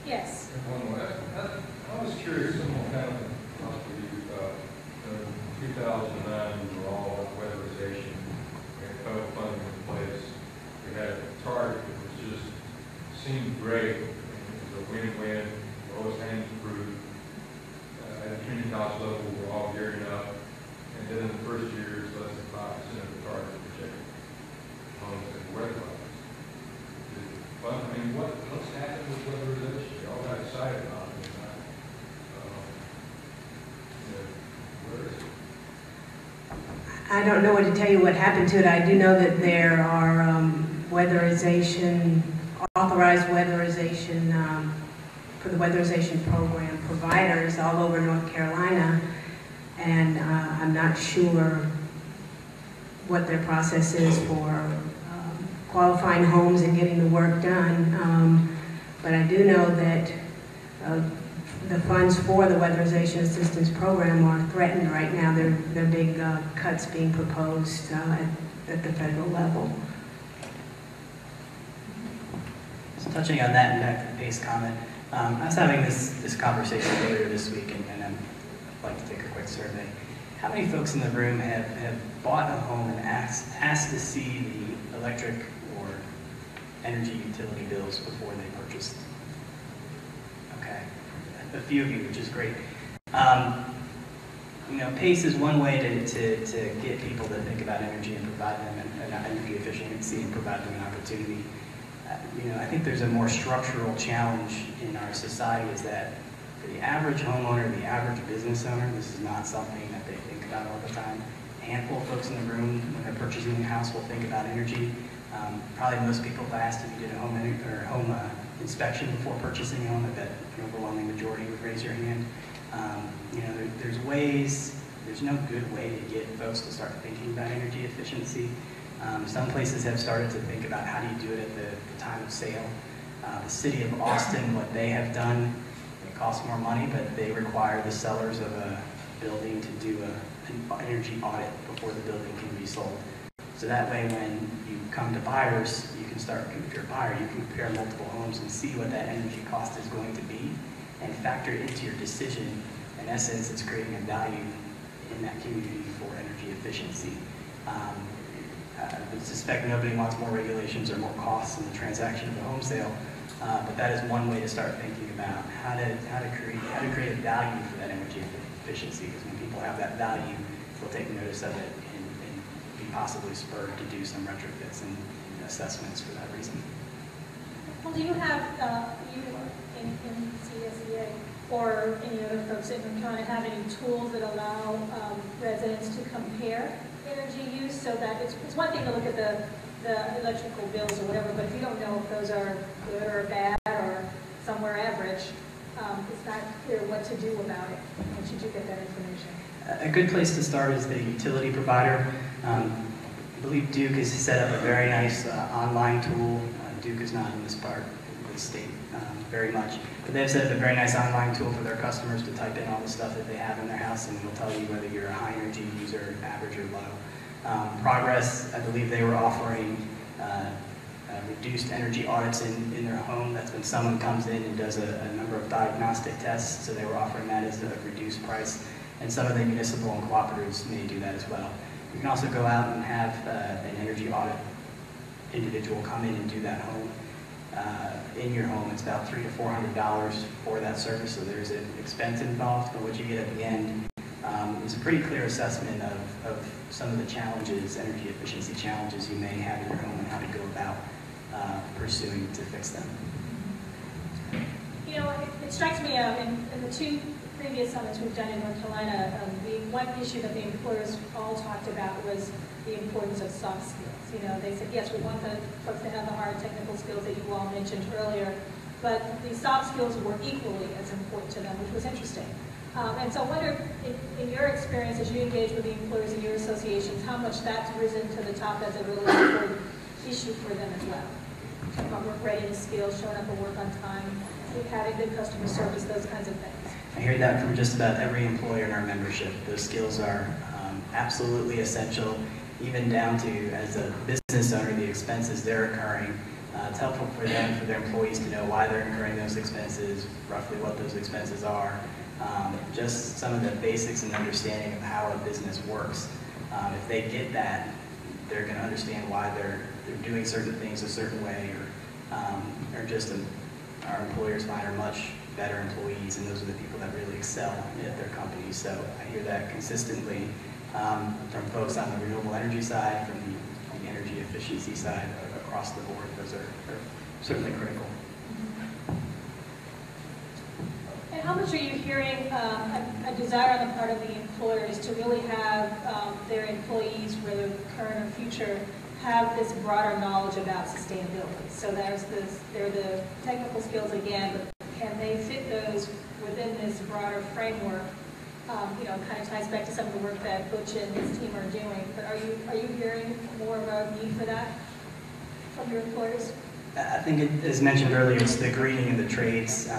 Yes. I was curious, someone kind of talked to you about in 2009, we were all at weatherization, we had federal funding in place, we had a target that was just seemed great. It was a win-win, lowest hanging fruit. At a community college level, we're all gearing up, and then in the first year, it's less than 5% of the target projected homes that were weatherized. But I mean, what's happened with weatherization? Y'all got excited about it. Where is it? I don't know what to tell you what happened to it. I do know that there are authorized weatherization for the weatherization program providers all over North Carolina, and I'm not sure what their process is for qualifying homes and getting the work done. But I do know that the funds for the weatherization assistance program are threatened right now. There are big cuts being proposed at the federal level. So touching on that and back to the PACE comment, I was having this conversation earlier this week, and I'd like to take a quick survey. How many folks in the room have bought a home and asked to see the electric or energy utility bills before they purchased? Okay, a few of you, which is great. You know, PACE is one way to get people to think about energy and provide them an energy efficiency and provide them an opportunity. You know, I think there's a more structural challenge in our society is that for the average homeowner, the average business owner, this is not something that they think about all the time. A handful of folks in the room, when they're purchasing a house, will think about energy. Probably most people, if I asked if you did a home inspection before purchasing a home, I bet an overwhelming majority would raise your hand. You know, there's no good way to get folks to start thinking about energy efficiency. Some places have started to think about how do you do it at the time of sale. The city of Austin, what they have done, it costs more money, but they require the sellers of a building to do an energy audit before the building can be sold. So that way when you come to buyers, you can start, if you're a buyer, you can compare multiple homes and see what that energy cost is going to be and factor it into your decision. In essence, it's creating a value in that community for energy efficiency. I would suspect nobody wants more regulations or more costs in the transaction of a home sale, but that is one way to start thinking about how to create a value for that energy efficiency. Because when people have that value, they'll take notice of it and be possibly spurred to do some retrofits and assessments for that reason. Well, do you have you in CSEA or any other folks in the county have any tools that allow residents to compare energy use, so that it's one thing to look at the electrical bills or whatever, but if you don't know if those are good or bad or somewhere average, it's not clear what to do about it once you do get that information. A good place to start is the utility provider. I believe Duke has set up a very nice online tool. Duke is not in this part of the state very much, but they've set up a very nice online tool for their customers to type in all the stuff that they have in their house, and it'll tell you whether you're a high energy user, average, or low. Progress, I believe they were offering reduced energy audits in their home. That's when someone comes in and does a number of diagnostic tests, so they were offering that as a reduced price. And some of the municipal and cooperatives may do that as well. You can also go out and have an energy audit individual come in and do that home. In your home, it's about $300 to $400 for that service, so there's an expense involved, but what you get at the end is a pretty clear assessment of some of the challenges, energy efficiency challenges you may have in your home and how to go about pursuing to fix them. You know, it strikes me in the two previous summits we've done in North Carolina, the one issue that the employers all talked about was the importance of soft skills. You know, they said, yes, we want the folks to have the hard technical skills that you all mentioned earlier, but the soft skills were equally as important to them, which was interesting. And so I wonder, in your experience as you engage with the employers in your associations, how much that's risen to the top as a really important issue for them as well. Talking about work readiness skills, showing up at work on time, having good customer service, those kinds of things. I hear that from just about every employer in our membership. Those skills are absolutely essential, even down to, as a business owner, the expenses they're incurring It's helpful for them, for their employees to know why they're incurring those expenses, roughly what those expenses are, just some of the basics and understanding of how a business works. If they get that, they're going to understand why they're doing certain things a certain way, or just our employers find are much better employees, and those are the people that really excel at their companies. So I hear that consistently from folks on the renewable energy side, from the energy efficiency side, across the board. Those are certainly critical. And how much are you hearing a desire on the part of the employers to really have their employees, whether current or future, have this broader knowledge about sustainability? So there are the technical skills again, but can they fit those within this broader framework? Kind of ties back to some of the work that Butch and his team are doing. But are you hearing more of a need for that from your employers? I think, as mentioned earlier, it's the greening of the trades.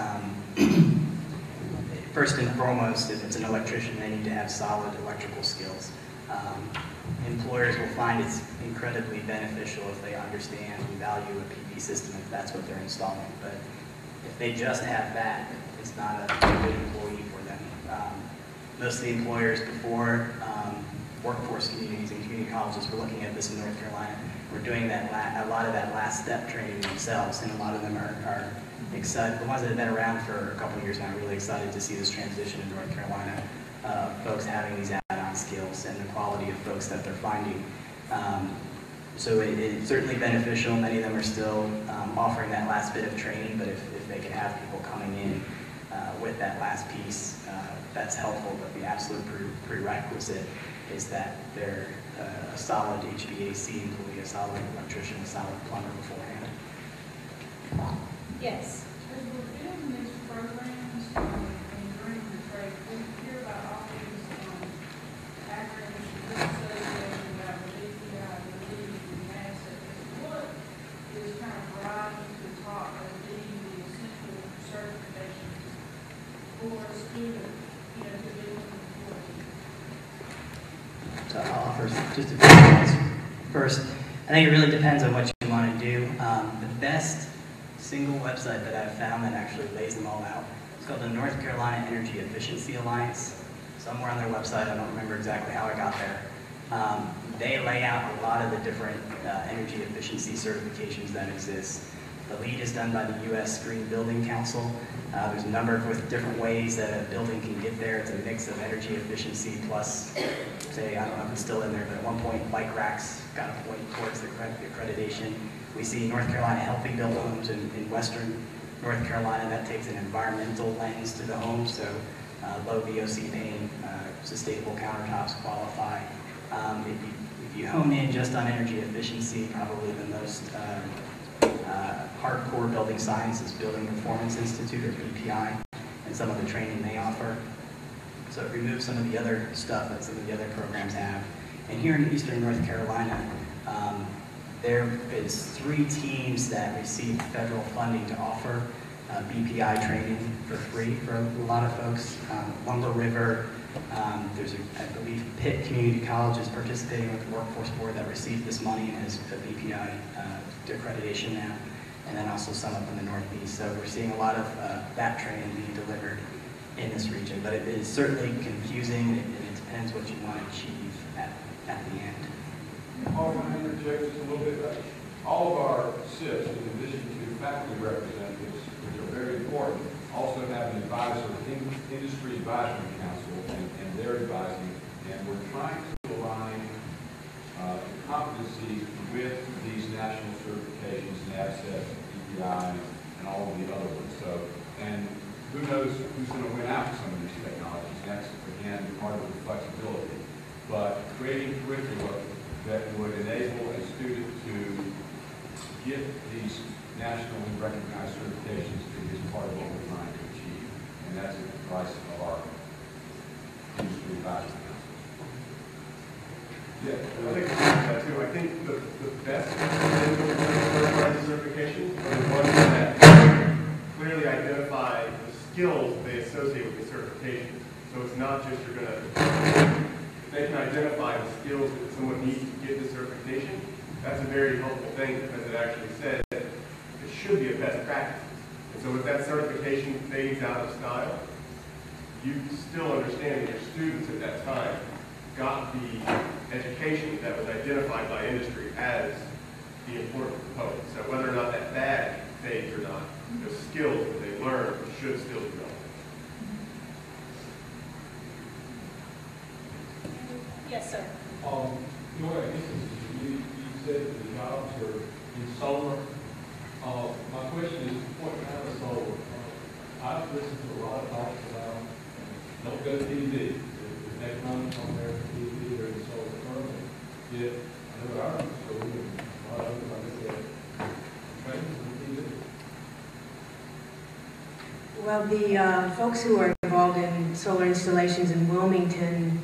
First and foremost, if it's an electrician, they need to have solid electrical skills. Employers will find it's incredibly beneficial if they understand and value a PV system, if that's what they're installing. But if they just have that, it's not a good employee for them. Most of the employers before workforce communities and community colleges were looking at this in North Carolina. We're doing that a lot of that last step training themselves, and a lot of them are excited. The ones that have been around for a couple of years now are really excited to see this transition in North Carolina, folks having these add-on skills and the quality of folks that they're finding. So it's certainly beneficial. Many of them are still offering that last bit of training, but if they can have people coming in with that last piece, that's helpful. But the absolute prerequisite is that they're a solid HVAC employee, a solid electrician, a solid plumber beforehand. Yes. As we're building these programs and during the trade, we hear about all these acronyms associated about the DPI, the asset. What is kind of rising to the top of being the essential certifications for a student, to be an employee? So I'll offer just a few thoughts. First, I think it really depends on what you want to do. The best single website that I've found that actually lays them all out, it's called the North Carolina Energy Efficiency Alliance. Somewhere on their website, I don't remember exactly how I got there. They lay out a lot of the different energy efficiency certifications that exist. The lead is done by the U.S. Green Building Council. There's a number of different ways that a building can get there. It's a mix of energy efficiency plus, say, I don't know if it's still in there, but at one point, bike racks got a point towards the accreditation. We see North Carolina Healthy Built homes in western North Carolina. That takes an environmental lens to the home, so low VOC pain, sustainable countertops qualify. If you hone in just on energy efficiency, probably the most hardcore building science is Building Performance Institute, or BPI, and some of the training they offer. So it removes some of the other stuff that some of the other programs have. And here in eastern North Carolina, there is 3 teams that receive federal funding to offer BPI training for free for a lot of folks. Lumber River, there's I believe Pitt Community College is participating with the Workforce Board that received this money and has a BPI accreditation now, and then also some up in the Northeast. So we're seeing a lot of that training being delivered in this region, but it is certainly confusing, and it depends what you want to achieve at the end. Paul, can I interject just a little bit? All of our SIPs, in addition to faculty representatives, which are very important, also have an advisor, industry advisory council, and they're advising, and we're trying to align competencies with these national certifications, NABCET, EPI, and all of the other ones. So, and who knows who's going to win out with some of these technologies? That's, again, part of the flexibility. But creating curricula that would enable a student to get these nationally recognized certifications is part of what we're trying to achieve. And that's at the price of our industry advisory council. Yeah, I think that too. I think the best certifications are the ones that clearly identify the skills they associate with the certification. So it's not just you're going to, they can identify the skills that someone needs to get the certification. That's a very helpful thing because it actually says should be a best practice. And so if that certification fades out of style, you still understand that your students at that time got the education that was identified by industry as the important component. So whether or not that badge fades or not, the skills that they learned should still be relevant. Yes, sir. Gloria, you said the jobs are in solar. My question is, what kind of solar? I've listened to a lot of talks about, don't go to TV. The economics on there for TV, they're in solar currently. Yet, I know our school and a lot of others, like I said, trains on TV. Well, the folks who are involved in solar installations in Wilmington,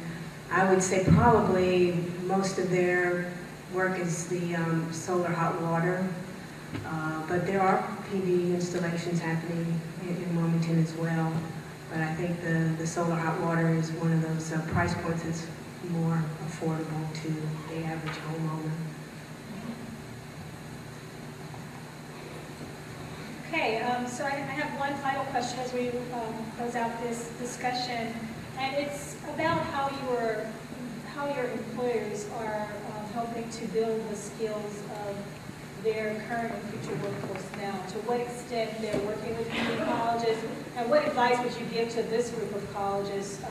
I would say probably most of their work is the solar hot water. But there are PV installations happening in Wilmington as well. But I think the solar hot water is one of those price points that's more affordable to the average homeowner. Okay, so I have one final question as we close out this discussion, and it's about how your employers are helping to build the skills of their current and future workforce now. To what extent they're working with community colleges, and what advice would you give to this group of colleges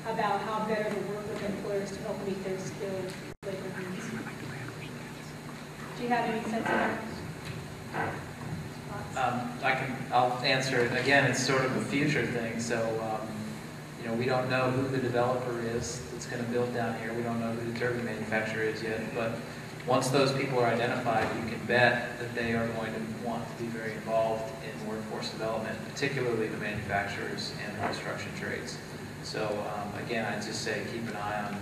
about how better to work with employers to help meet their skilled labor needs? Do you have any sense of that? I'll answer it. Again, it's sort of a future thing. So, you know, we don't know who the developer is that's going to build down here. We don't know who the turbine manufacturer is yet. But once those people are identified, you can bet that they are going to want to be very involved in workforce development, particularly the manufacturers and the construction trades. So, again, I'd just say keep an eye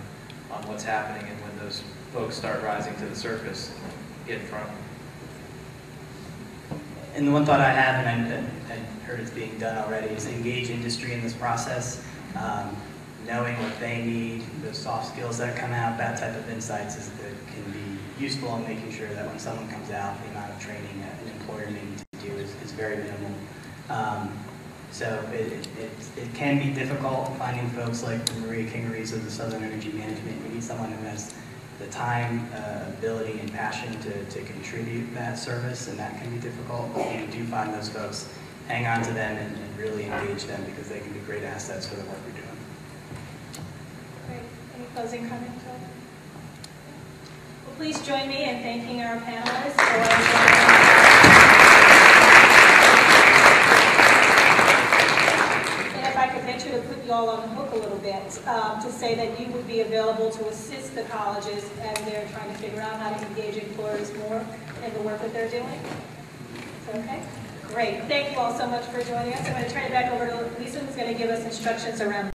on what's happening, and when those folks start rising to the surface, get in front of them. And the one thought I have, and I heard it's being done already, is engage industry in this process. Knowing what they need, those soft skills that come out, that type of insights can be useful in making sure that when someone comes out, the amount of training an employer may need to do is very minimal. So it can be difficult finding folks like Maria Kingery's of the Southern Energy Management. You need someone who has the time, ability, and passion to contribute that service, and that can be difficult. But when you do find those folks, hang on to them and really engage them, because they can be great assets for the work we're doing. Great. Any closing comments? Well, please join me in thanking our panelists for to put you all on the hook a little bit, to say that you would be available to assist the colleges as they're trying to figure out how to engage employers more in the work that they're doing. Is that okay? Great. Thank you all so much for joining us. I'm going to turn it back over to Lisa, who's going to give us instructions around